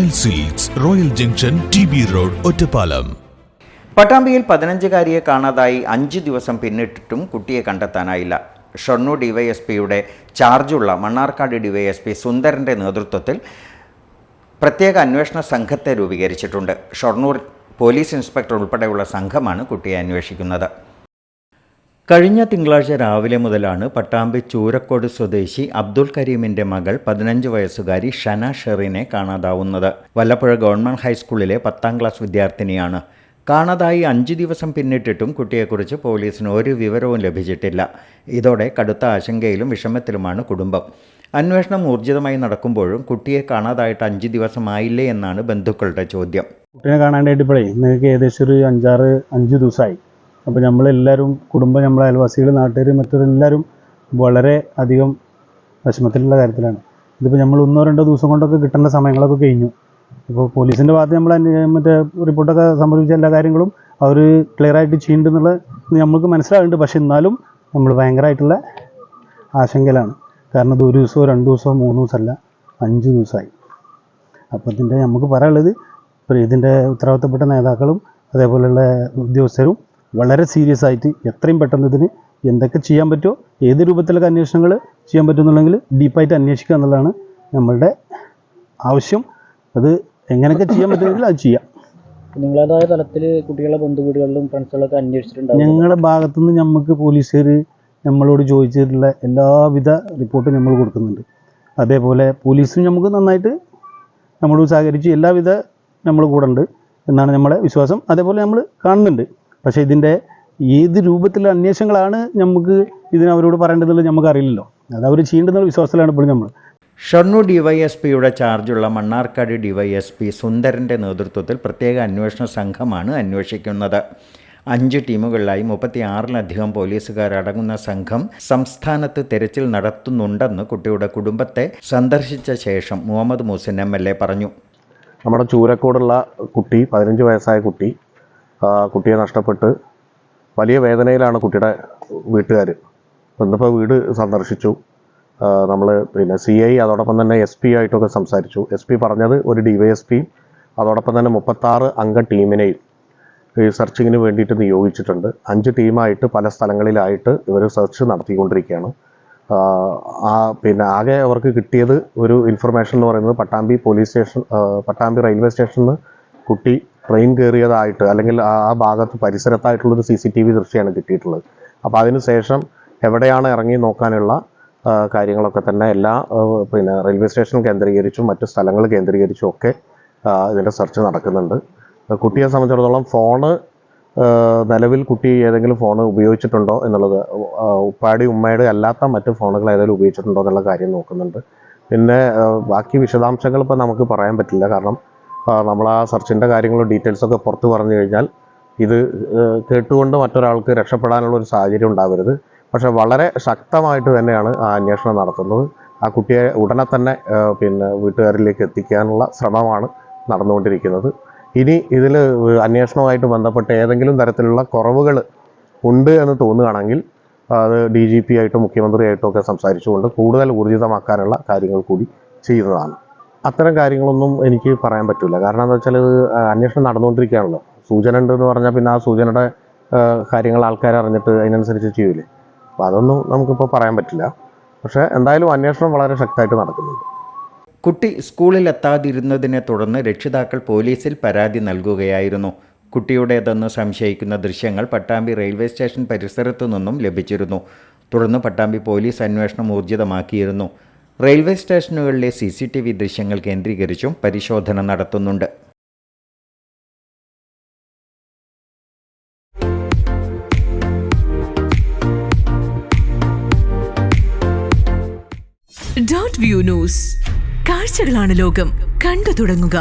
Royal silks, royal junction, TB road, Ottapalam. പട്ടാമ്പിയിൽ 15-കാരിയെ കാണാതായി 5 ദിവസം പിന്നിട്ടിട്ടും കുട്ടിയെ കണ്ടെത്താനായില്ല. ഷൊർണൂർ ഡിവൈഎസ്പിയുടെ ചാർജുള്ള മണ്ണാർക്കാട് ഡിവൈഎസ്പി സുന്ദരന്റെ നേതൃത്വത്തിൽ പ്രത്യേക അന്വേഷണ സംഘത്തെ രൂപീകരിച്ചിട്ടുണ്ട്. ഷൊർണൂർ പോലീസ് ഇൻസ്പെക്ടർ ഉൾപ്പെടെയുള്ള സംഘമാണ് കുട്ടിയെ അന്വേഷിക്കുന്നത്. കഴിഞ്ഞ തിങ്കളാഴ്ച രാവിലെ മുതലാണ് പട്ടാമ്പി ചൂരക്കോട് സ്വദേശി അബ്ദുൽ കരീമിൻ്റെ മകൾ 15 വയസ്സുകാരി ഷന ഷെറിനെ കാണാതാവുന്നത്. വല്ലപ്പുഴ ഗവൺമെൻറ് ഹൈസ്കൂളിലെ 10ാം ക്ലാസ് വിദ്യാർത്ഥിനിയാണ്. കാണാതായി 5 ദിവസം പിന്നിട്ടിട്ടും കുട്ടിയെക്കുറിച്ച് പോലീസിന് ഒരു വിവരവും ലഭിച്ചിട്ടില്ല. ഇതോടെ കടുത്ത ആശങ്കയിലും വിഷമത്തിലുമാണ് കുടുംബം. അന്വേഷണം ഊർജിതമായി നടക്കുമ്പോഴും കുട്ടിയെ കാണാതായിട്ട് 5 ദിവസമായില്ലേ എന്നാണ് ബന്ധുക്കളുടെ ചോദ്യം. കുട്ടീനെ കാണാനായിട്ട് ഇപ്പോഴേ നിങ്ങൾക്ക് ഏകദേശം ഒരു 5 ദിവസമായി. അപ്പോൾ നമ്മളെല്ലാവരും കുടുംബം, നമ്മളെ അയൽവാസികൾ, നാട്ടുകാർ, മറ്റവരെല്ലാവരും വളരെ അധികം വിഷമത്തിലുള്ള കാര്യത്തിലാണ്. ഇതിപ്പോൾ നമ്മൾ 1-2 ദിവസം കൊണ്ടൊക്കെ കിട്ടേണ്ട സമയങ്ങളൊക്കെ കഴിഞ്ഞു. ഇപ്പോൾ പോലീസിൻ്റെ ഭാഗത്ത് നമ്മൾ മറ്റേ റിപ്പോർട്ടൊക്കെ സംഭവിച്ച എല്ലാ കാര്യങ്ങളും അവർ ക്ലിയറായിട്ട് ചെയ്യുന്നുണ്ടെന്നുള്ളത് നമുക്ക് മനസ്സിലാകുന്നുണ്ട്. പക്ഷേ എന്നാലും നമ്മൾ ഭയങ്കരമായിട്ടുള്ള ആശങ്കയിലാണ്. കാരണം ഇത് 1 ദിവസമോ 2 ദിവസമോ 3 ദിവസമല്ല, 5 ദിവസമായി. അപ്പോൾ ഇതിൻ്റെ നമുക്ക് പറയാനുള്ളത്, ഇപ്പോൾ ഇതിൻ്റെ ഉത്തരവാദിത്തപ്പെട്ട നേതാക്കളും അതേപോലെയുള്ള ഉദ്യോഗസ്ഥരും വളരെ സീരിയസ് ആയിട്ട് എത്രയും പെട്ടെന്ന് ഇതിന് എന്തൊക്കെ ചെയ്യാൻ പറ്റുമോ, ഏത് രൂപത്തിലൊക്കെ അന്വേഷണങ്ങൾ ചെയ്യാൻ പറ്റുമെന്നുണ്ടെങ്കിൽ ഡീപ്പായിട്ട് അന്വേഷിക്കുക എന്നുള്ളതാണ് നമ്മളുടെ ആവശ്യം. അത് എങ്ങനെയൊക്കെ ചെയ്യാൻ പറ്റുമെങ്കിൽ അത് ചെയ്യാം. നിങ്ങളേതായ തലത്തിൽ കുട്ടികളെ ബന്ധുവീടുകളിലും ഫ്രണ്ട്സുകളൊക്കെ അന്വേഷിച്ചിട്ടുണ്ടാവും. ഞങ്ങളുടെ ഭാഗത്തുനിന്ന് നമുക്ക് പോലീസുകാർ നമ്മളോട് ചോദിച്ചിട്ടുള്ള എല്ലാവിധ റിപ്പോർട്ടും നമ്മൾ കൊടുക്കുന്നുണ്ട്. അതേപോലെ പോലീസും നമുക്ക് നന്നായിട്ട് നമ്മളോട് സഹകരിച്ച് എല്ലാവിധ നമ്മൾ കൂടെ ഉണ്ട് എന്നാണ് നമ്മുടെ വിശ്വാസം. അതേപോലെ നമ്മൾ കാണുന്നുണ്ട്. പക്ഷേ ഇതിൻ്റെ ഏത് രൂപത്തിലുള്ള അന്വേഷണങ്ങളാണ് നമുക്ക് അവരോട് പറയേണ്ടതെന്നുള്ളത് നമുക്ക് അറിയില്ലല്ലോ. അത് അവർ ചെയ്യേണ്ടതെന്നുള്ള വിശ്വാസത്തിലാണ് ഇപ്പോൾ നമ്മൾ. ഷൊർണൂർ ഡിവൈഎസ്പിയുടെ ചാർജുള്ള മണ്ണാർക്കാട് ഡിവൈഎസ്പി സുന്ദരൻ്റെ നേതൃത്വത്തിൽ പ്രത്യേക അന്വേഷണ സംഘമാണ് അന്വേഷിക്കുന്നത്. 5 ടീമുകളിലായി 36-ലധികം പോലീസുകാരടങ്ങുന്ന സംഘം സംസ്ഥാനത്ത് തെരച്ചിൽ നടത്തുന്നുണ്ടെന്ന് കുട്ടിയുടെ കുടുംബത്തെ സന്ദർശിച്ച ശേഷം മുഹമ്മദ് മുഹസിൻ MLA പറഞ്ഞു. നമ്മുടെ ചൂരക്കോടുള്ള കുട്ടി, 15 വയസ്സായ കുട്ടിയെ നഷ്ടപ്പെട്ട് വലിയ വേദനയിലാണ് കുട്ടിയുടെ വീട്ടുകാർ. ഇന്നിപ്പോൾ വീട് സന്ദർശിച്ചു. നമ്മൾ CI അതോടൊപ്പം തന്നെ SP ആയിട്ടൊക്കെ സംസാരിച്ചു. SP പറഞ്ഞത് ഒരു DYSP അതോടൊപ്പം തന്നെ 36 അംഗ ടീമിനെയും ഈ സെർച്ചിങ്ങിന് വേണ്ടിയിട്ട് നിയോഗിച്ചിട്ടുണ്ട്. 5 ടീമായിട്ട് പല സ്ഥലങ്ങളിലായിട്ട് ഇവർ സെർച്ച് നടത്തിക്കൊണ്ടിരിക്കുകയാണ്. ആകെ അവർക്ക് കിട്ടിയത് ഒരു ഇൻഫർമേഷൻ എന്ന് പറയുന്നത് പട്ടാമ്പി റെയിൽവേ സ്റ്റേഷനിൽ കുട്ടി ട്രെയിൻ കയറിയതായിട്ട്, അല്ലെങ്കിൽ ആ ഭാഗത്ത് പരിസരത്തായിട്ടുള്ളൊരു CCTV ദൃശ്യമാണ് കിട്ടിയിട്ടുള്ളത്. അപ്പോൾ അതിന് ശേഷം എവിടെയാണ് ഇറങ്ങി നോക്കാനുള്ള കാര്യങ്ങളൊക്കെ തന്നെ എല്ലാ റെയിൽവേ സ്റ്റേഷൻ കേന്ദ്രീകരിച്ചും മറ്റു സ്ഥലങ്ങൾ കേന്ദ്രീകരിച്ചും ഒക്കെ ഇതിൻ്റെ സെർച്ച് നടക്കുന്നുണ്ട്. കുട്ടിയെ സംബന്ധിച്ചിടത്തോളം ഫോണ് നിലവിൽ കുട്ടി ഏതെങ്കിലും ഫോൺ ഉപയോഗിച്ചിട്ടുണ്ടോ എന്നുള്ളത്, ഉമ്മയുടെ അല്ലാത്ത മറ്റ് ഫോണുകൾ ഏതെങ്കിലും ഉപയോഗിച്ചിട്ടുണ്ടോ എന്നുള്ള കാര്യം നോക്കുന്നുണ്ട്. പിന്നെ ബാക്കി വിശദാംശങ്ങൾ ഇപ്പോൾ നമുക്ക് പറയാൻ പറ്റില്ല. കാരണം നമ്മൾ ആ സെർച്ചിൻ്റെ കാര്യങ്ങളും ഡീറ്റെയിൽസൊക്കെ പുറത്ത് പറഞ്ഞു കഴിഞ്ഞാൽ ഇത് കേട്ടുകൊണ്ട് മറ്റൊരാൾക്ക് രക്ഷപ്പെടാനുള്ള ഒരു സാഹചര്യം ഉണ്ടാവരുത്. പക്ഷേ വളരെ ശക്തമായിട്ട് തന്നെയാണ് ആ അന്വേഷണം നടത്തുന്നത്. ആ കുട്ടിയെ ഉടനെ തന്നെ വീട്ടുകാരിലേക്ക് എത്തിക്കാനുള്ള ശ്രമമാണ് നടന്നുകൊണ്ടിരിക്കുന്നത്. ഇനി ഇതിൽ അന്വേഷണവുമായിട്ട് ബന്ധപ്പെട്ട് ഏതെങ്കിലും തരത്തിലുള്ള കുറവുകൾ ഉണ്ട് എന്ന് തോന്നുകയാണെങ്കിൽ അത് DGP ആയിട്ടും മുഖ്യമന്ത്രിയായിട്ടും ഒക്കെ സംസാരിച്ചുകൊണ്ട് കൂടുതൽ ഊർജിതമാക്കാനുള്ള കാര്യങ്ങൾ കൂടി ചെയ്യുന്നതാണ്. അത്തരം കാര്യങ്ങളൊന്നും എനിക്ക് പറയാൻ പറ്റില്ല. കാരണം എന്താ വെച്ചാൽ ഇത് അന്വേഷണം നടന്നുകൊണ്ടിരിക്കുകയാണല്ലോ. സൂചന ഉണ്ടെന്ന് പറഞ്ഞാൽ പിന്നെ ആ സൂചനയുടെ കാര്യങ്ങൾ ആൾക്കാർ അറിഞ്ഞിട്ട് അതിനനുസരിച്ച് ചെയ്യൂലേ. അപ്പോൾ അതൊന്നും നമുക്കിപ്പോൾ പറയാൻ പറ്റില്ല. പക്ഷേ എന്തായാലും അന്വേഷണം വളരെ ശക്തമായിട്ട് നടക്കുന്നുണ്ട്. കുട്ടി സ്കൂളിലെത്താതിരുന്നതിനെ തുടർന്ന് രക്ഷിതാക്കൾ പോലീസിൽ പരാതി നൽകുകയായിരുന്നു. കുട്ടിയുടേതെന്ന് സംശയിക്കുന്ന ദൃശ്യങ്ങൾ പട്ടാമ്പി റെയിൽവേ സ്റ്റേഷൻ പരിസരത്തു നിന്നും ലഭിച്ചിരുന്നു. തുടർന്ന് പട്ടാമ്പി പോലീസ് അന്വേഷണം ഊർജിതമാക്കിയിരുന്നു. റെയിൽവേ സ്റ്റേഷനുകളിലെ CCTV ദൃശ്യങ്ങൾ കേന്ദ്രീകരിച്ചും പരിശോധന നടത്തുന്നുണ്ട്. .view ന്യൂസ്, കാഴ്ചകളാണ് ലോകം, കണ്ടു തുടങ്ങുക.